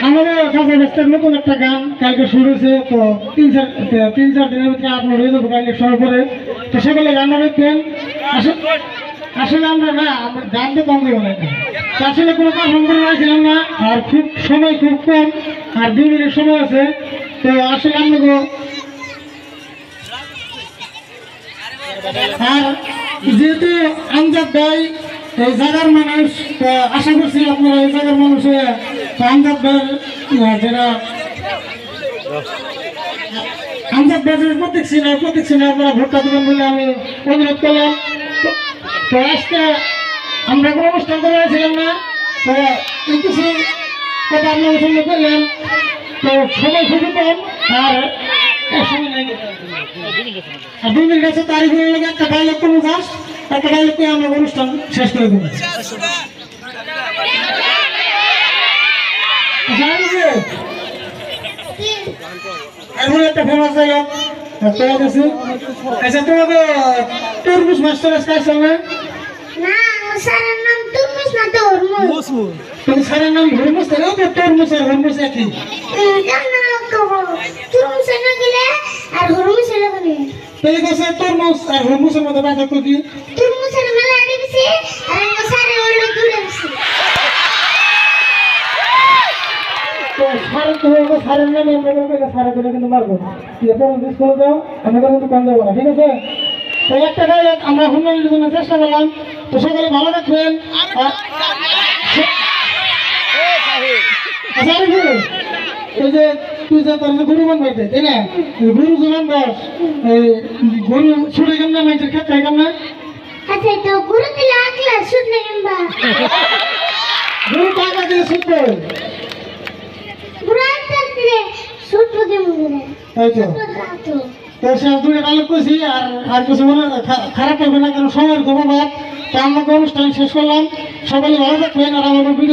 আমাদের কাছে রাস্তার নতুন একটা গান কালকে শুরু হয়েছে, তো তিন চার দিনের ভিতরে আপলোড হয়ে যাবো কালকে সবার পরে। তো সকলে গানটা দেখবেন। আসলে আমরা গান তো কম দেবো না, আসলে কোনো পারফর্ম করে পাইছিলাম না, আর খুব সময় খুব কম, আর 2 মিনিট সময় আছে। তো আসলে আমাকে আর যেহেতু আমজাদ ভাই এই জায়গার মানুষ, তো আশা করছি আপনারা এই জায়গার মানুষ হয়ে আমজাদ ভাইয়ের যেটা আমজাদ ভাইয়ের প্রতীক ছিল আপনারা ভোটটা দেবেন বলে আমি অনুরোধ করলাম। তো আজকে আমরা কোনো অনুষ্ঠান করেছিলাম না, তো এই কিছু কথা আপনার সঙ্গে করলেন। তো সবাই খুবই কম, আর সময় নেই, 2 মিনিট আছে। তারিখের লোক একটা ডায়লগ করবো, জাস্ট একটা ডায়লগ করে আমরা অনুষ্ঠান শেষ করে দেবো। এখন একটা ফেমাস ডায়লগ তোমার কাছে। আচ্ছা, তোমাকে তরমুজ মাস্টার আসছে না? স্যারের নাম তরমুজ না তরমুজ। তোর স্যারের নাম হরমুজ, তাহলে তো তরমুজ আর হরমুজ একই। তরমুজ না গেলে আর হরমুজ না গেলে তাহলে কাছে তরমুজ আর হরমুজের মধ্যে পার্থক্য কি? তরমুজের মেলা দিছে আর স্যারের ওটা দূরে আছে। তো স্যারের নামে আমরা স্যারের করে কিন্তু মারবো, স্কুলে যাও, আমাদের কিন্তু কম যাবো না, ঠিক আছে? তো একটা ডায়লগ আমরা হুন্ডালির জন্য চেষ্টা করলাম। তো সকলে ভালো থাকবেন। এই যে তুই যে তোর যে গরু বানবাইতে, তাই না? গরু জমান বস, গরু ছুটে কেমন মাইছের ক্ষেত্রে কেমন? আচ্ছা, তো গুরু দিলে আকলা শুনলে কিংবা গরু টাকা দিয়ে ছুটবে, গুরু আনতে দিলে শুটবো কেমন তাই তো। তো সে দুটো ডায়লগ করছি, আর কিছু মনে খারাপ করবে না, কারণ সময়ের খুব অভাব। তো আমরা অনুষ্ঠান শেষ করলাম। সকলে ভালো থাকবেন, আর আমাদের ভিডিও